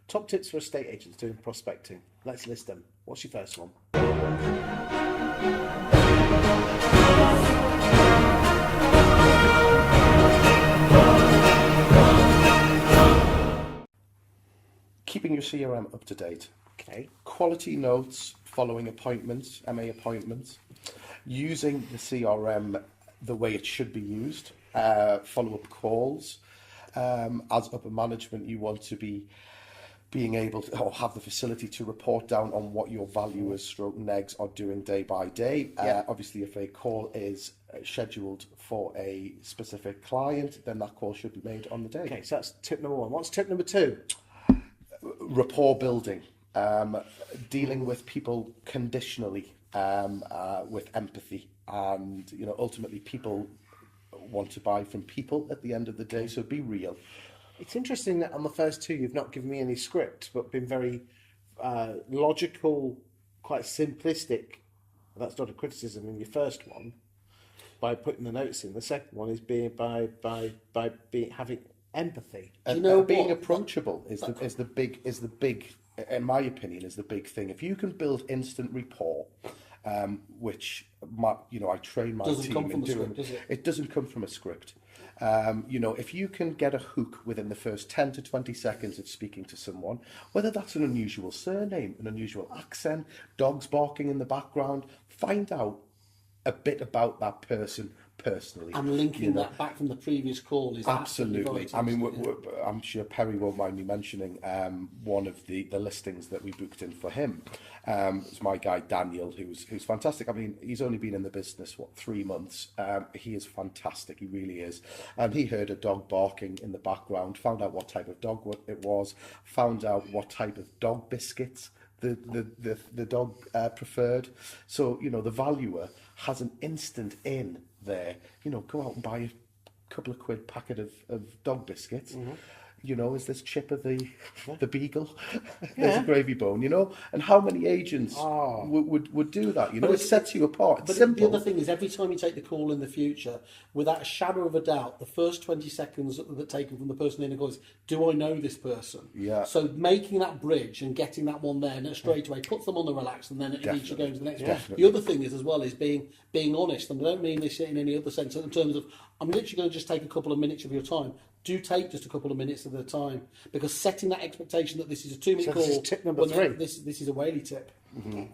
Top tips for estate agents doing prospecting. Let's list them. What's your first one? Keeping your CRM up to date. Okay. Quality notes following appointments, MA appointments. Using the CRM the way it should be used. Follow-up calls. As upper management, you want to be being able to, or have the facility to report down on what your valuers stroke negs are doing day by day. Obviously, if a call is scheduled for a specific client, then that call should be made on the day. Okay, so that's tip number one. What's tip number two? Rapport building. Dealing with people conditionally, with empathy, and ultimately people want to buy from people at the end of the day, so be real. It's interesting that on the first two you've not given me any script, but been very logical, quite simplistic. That's not a criticism in your first one, by putting the notes in. The second one is being by having empathy. Being approachable is the big, in my opinion, is the big thing. If you can build instant rapport, which I train my team in doing, it doesn't come from a script. If you can get a hook within the first 10 to 20 seconds of speaking to someone, whether that's an unusual surname, an unusual accent, dogs barking in the background, find out a bit about that person personally. And linking that back from the previous call is absolutely. I mean, I'm sure Perry won't mind me mentioning one of the listings that we booked in for him. It's my guy Daniel, who's fantastic. I mean, he's only been in the business 3 months. He is fantastic. He really is. And he heard a dog barking in the background. Found out what type of dog it was. Found out what type of dog biscuits the dog preferred. So the valuer has an instant in there. Go out and buy a couple of quid packet of dog biscuits. Is this chip of the beagle? There's a gravy bone, and how many agents would do that? It sets you apart. It's simple. The other thing is, every time you take the call in the future, without a shadow of a doubt, the first 20 seconds that taken from the person in the call is, do I know this person? Yeah. So making that bridge and getting that one there, and straight away puts them on the relax, and then it each goes to the next one. The other thing is as well is being honest, and I don't mean this in any other sense in terms of, I'm literally going to just take a couple of minutes of your time. Do take just a couple of minutes at a time, because setting that expectation that this is a 2-minute call. This is tip number 3. This is a whaley tip.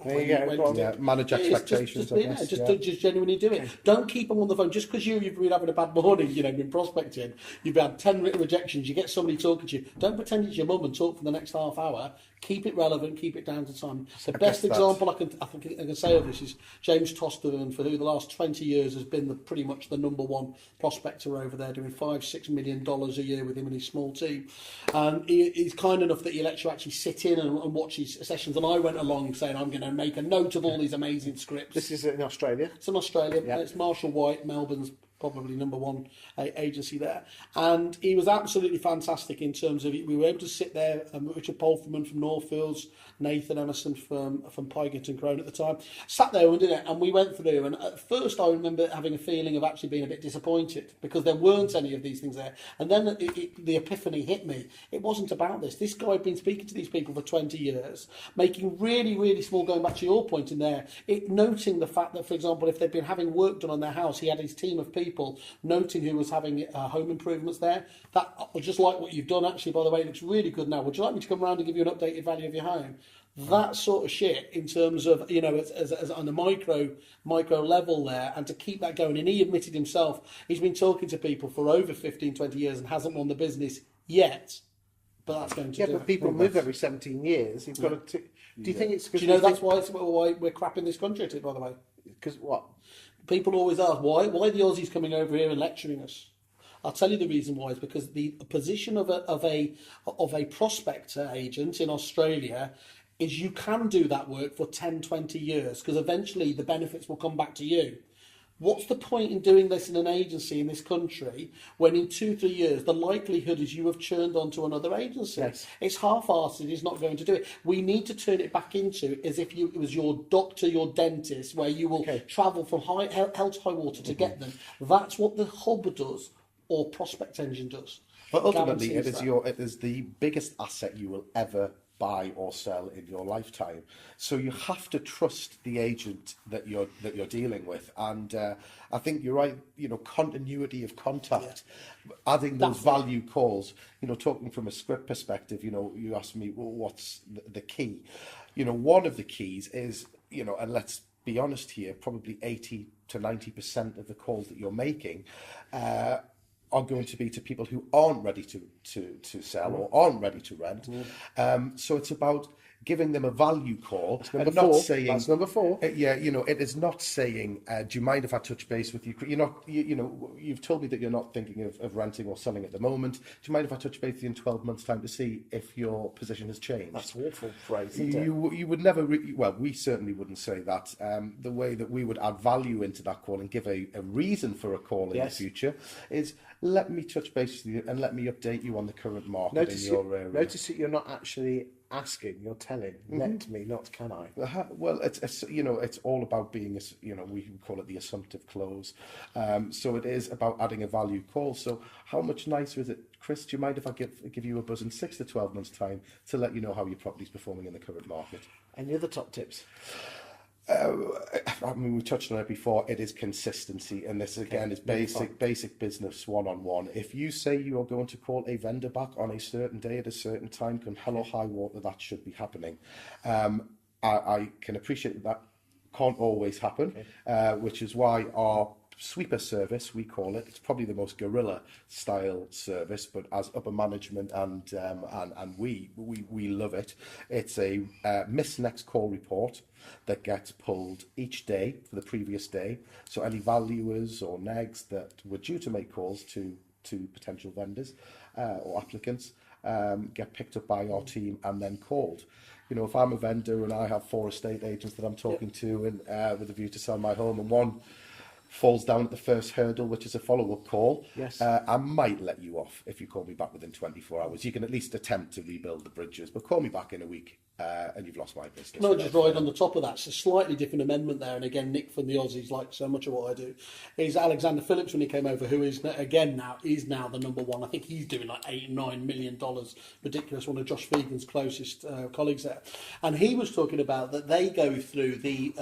There you go. Manage expectations. Just genuinely do it. Don't keep them on the phone just because you've been having a bad morning. Been prospecting. You've had 10 written rejections. You get somebody talking to you. Don't pretend it's your mum and talk for the next half hour. Keep it relevant. Keep it down to time. The best example I can say of this is James Tosterman, for who the last 20 years has been pretty much the number one prospector over there, doing $5-6 million a year with him and his small team. And he's kind enough that he lets you actually sit in and watch his sessions. And I went along saying, I'm going to make a note of all these amazing scripts. This is in Australia. It's in Australia. Yeah. It's Marshall White, Melbourne's probably number one agency there. And he was absolutely fantastic in terms of, we were able to sit there, Richard Polferman from Northfields, Nathan Emerson from Pygate and Crone at the time, sat there and did it, and we went through, and at first I remember having a feeling of actually being a bit disappointed because there weren't any of these things there. And then the epiphany hit me. It wasn't about this. This guy had been speaking to these people for 20 years, making really, really small, going back to your point in there, noting the fact that, for example, if they'd been having work done on their house, he had his team of people noting who was having home improvements there. That I just like what you've done, actually, by the way. It looks really good now. Would you like me to come around and give you an updated value of your home? That sort of shit in terms of, as on a micro level there, and to keep that going. And he admitted himself, he's been talking to people for over 15, 20 years and hasn't won the business yet. But that's going to do. But people move every 17 years. You've got to. Do you think it's? Do you know that's why we're crap in this country? By the way, because what? People always ask why the Aussies coming over here and lecturing us. I'll tell you the reason why is because the position of a prospector agent in Australia is you can do that work for 10, 20 years because eventually the benefits will come back to you. What's the point in doing this in an agency in this country when in 2-3 years the likelihood is you have churned onto another agency? Yes. It's half-hearted, it's not going to do it. We need to turn it back into as if it was your doctor, your dentist, where you will travel from hell to high water to get them. That's what the hub does, or ProspectEngine does. But ultimately, guarantees that. it is the biggest asset you will ever buy or sell in your lifetime. So you have to trust the agent that you're dealing with. And I think you're right. Continuity of contact, adding those value calls. Talking from a script perspective. You asked me, well, what's the key? One of the keys is, and let's be honest here, probably 80 to 90% of the calls that you're making are going to be to people who aren't ready to sell or aren't ready to rent. So it's about giving them a value call and not saying that's number 4. It is not saying, do you mind if I touch base with you? You've told me that you're not thinking of renting or selling at the moment. Do you mind if I touch base with you in 12 months' time to see if your position has changed? That's an awful phrase, isn't it? You would never, we certainly wouldn't say that. The way that we would add value into that call and give a reason for a call in the future is, let me touch base with you and let me update you on the current market in your area. Notice that you're not actually asking, you're telling. Let me, not can I. Well, it's all about being, we call it the assumptive close. So it is about adding a value call. So how much nicer is it, Chris? Do you mind if I give you a buzz in 6 to 12 months' time to let you know how your property's performing in the current market? Any other top tips? We touched on it before. It is consistency, and this again is basic business one-on-one. If you say you are going to call a vendor back on a certain day at a certain time, come hell or high water, that should be happening. I can appreciate that can't always happen, which is why our sweeper service, we call it, it's probably the most guerrilla style service, but as upper management and we love it. It's a miss next call report that gets pulled each day for the previous day. So any valuers or negs that were due to make calls to potential vendors or applicants get picked up by our team and then called. If I'm a vendor and I have 4 estate agents that I'm talking to and with a view to sell my home, and one falls down at the first hurdle, which is a follow-up call, I might let you off if you call me back within 24 hours. You can at least attempt to rebuild the bridges, but call me back in a week and you've lost my business. No, just right on the top of that, it's a slightly different amendment there. And again, Nick from the Aussies, like so much of what I do, is Alexander Phillips when he came over, who is now the number one. I think he's doing like $8-9 million, ridiculous. One of Josh Fegan's closest colleagues there, and he was talking about that they go through the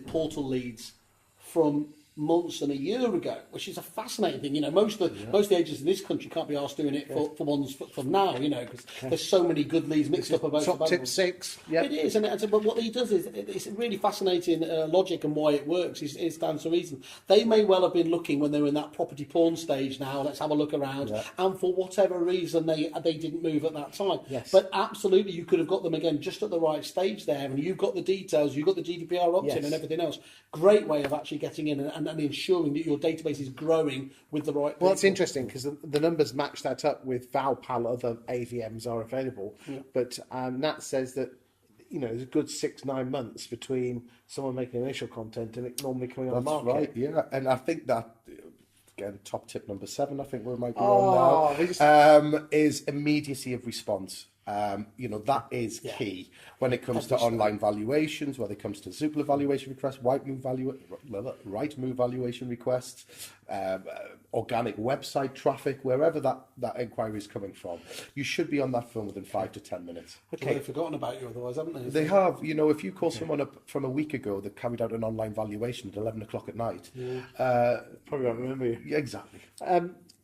portal leads from months and a year ago, which is a fascinating thing. Most of the agents in this country can't be asked doing it for ones from now, because there's so many good leads mixed up about top tip 6. It is, but what he does is it's really fascinating logic, and why it works is down to reason. They may well have been looking when they were in that property porn stage. Now let's have a look around, and for whatever reason they didn't move at that time. But absolutely, you could have got them again just at the right stage there, and you've got the details, you've got the GDPR opt-in and everything else. Great way of actually getting in and ensuring that your database is growing with the right people. Well, it's interesting because the numbers match that up with Valpal. Other AVMs are available, but Nat says that there's a good 6-9 months between someone making initial content and it normally coming on the market. That's right, and I think that, again, top tip number 7, I think we might be on now, is immediacy of response. That is key when it comes to online valuations, when it comes to Zoopla valuation requests, Rightmove valuation requests, organic website traffic, wherever that inquiry is coming from. You should be on that phone within 5 to 10 minutes. Okay, they've forgotten about you otherwise, haven't they? They have. If you call someone up from a week ago that carried out an online valuation at 11 o'clock at night, probably won't remember you. Yeah, exactly.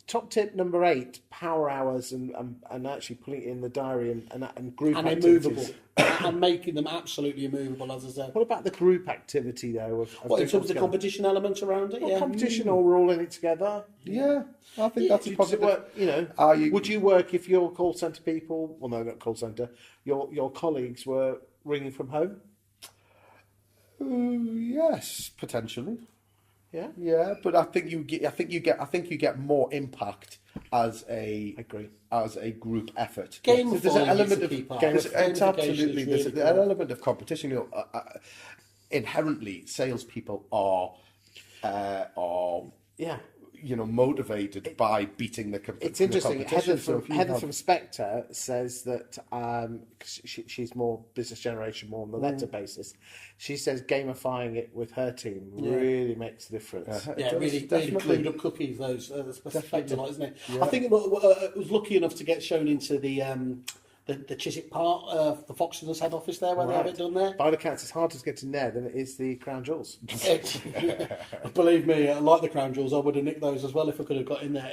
Top tip number 8: power hours and actually putting it in the diary and group and activities. immovable and making them absolutely immovable, as I said. What about the group activity though? What, in terms of the competition element around it? Well, competition, or we're all in it together. Yeah, I think that's a positive. Would you work if your call centre people? Well, no, not call centre. Your colleagues were ringing from home. Yes, potentially. Yeah, but I think you get more impact as a group effort. There's an element of absolutely. There's an element of competition. Inherently, salespeople are motivated by beating the It's interesting. competition. Heather from Spectre says that 'cause she's more business generation, more on the letter basis. She says gamifying it with her team really makes a difference. Yeah, really clued up cookies. Those Spectre, like, isn't it? Yeah. I think it was lucky enough to get shown into the Chiswick part of the Foxton's head office there, where they have it done there. By the counts, it's harder to get in there than it is the Crown Jewels. Believe me, I like the Crown Jewels. I would have nicked those as well if I could have got in there.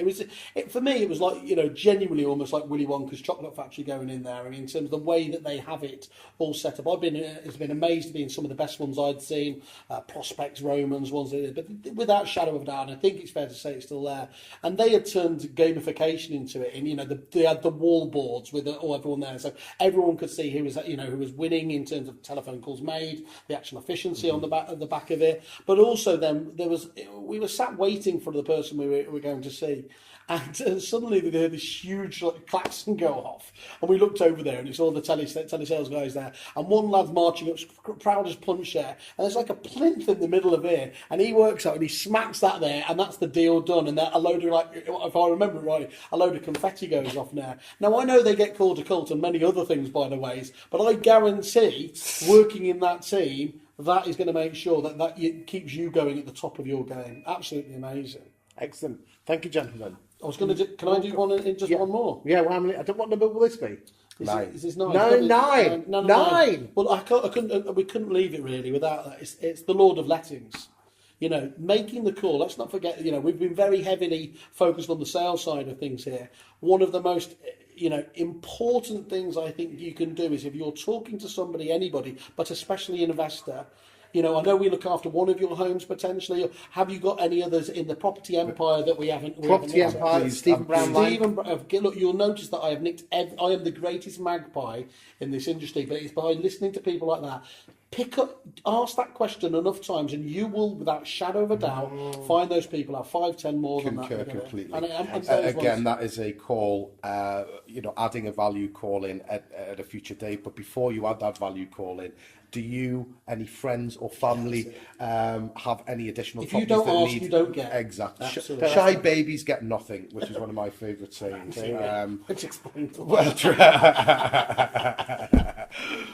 For me, it was like, genuinely almost like Willy Wonka's chocolate factory going in there. I mean, in terms of the way that they have it all set up, it's been amazed to be in some of the best ones I'd seen, Prospects, Romans ones, but without shadow of a doubt, and I think it's fair to say it's still there. And they had turned gamification into it, and they had the wall boards with everyone there, so everyone could see who was winning in terms of telephone calls made, the actual efficiency on the back of it. But also then we were sat waiting for the person we were going to see, and suddenly they heard this huge klaxon go off, and we looked over there, and it's all the telesales guys there, and one lad marching up, proud as punch there, and there's like a plinth in the middle of here, and he works out and he smacks that there, and that's the deal done, and a load of, if I remember right, a load of confetti goes off there. Now I know they get called a cult and many other things by the ways, but I guarantee working in that team, that is going to make sure that it keeps you going at the top of your game. Absolutely amazing. Excellent. Thank you, gentlemen. I was going to can I do one one more? Yeah, well, I don't what number will this be? Is this 9? No, 9. No, 9. Well, we couldn't leave it really without that. It's the Lord of Lettings. Making the call. Let's not forget, we've been very heavily focused on the sales side of things here. One of the most, important things I think you can do is if you're talking to somebody, anybody, but especially an investor, I know we look after one of your homes potentially. Have you got any others in the property empire that we haven't? Property empire, Stephen Brown. Look, you'll notice that I have nicked. I am the greatest magpie in this industry, but it's by listening to people like that. Ask that question enough times, and you will, without shadow of a doubt, find those people have 5, 10 more than that. Concur completely. And again, that is a call. Adding a value call in at a future date. But before you add that value call in, do you, any friends or family, have any additional? If you don't ask, you don't get. Exactly. Absolutely. Shy babies get nothing, which is one of my favourite sayings. Which explains. Well,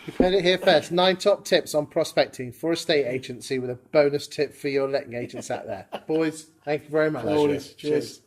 You've heard it here first. 9 top tips on prospecting for a estate agency with a bonus tip for your letting agents out there. Boys, thank you very much. Always. Cheers.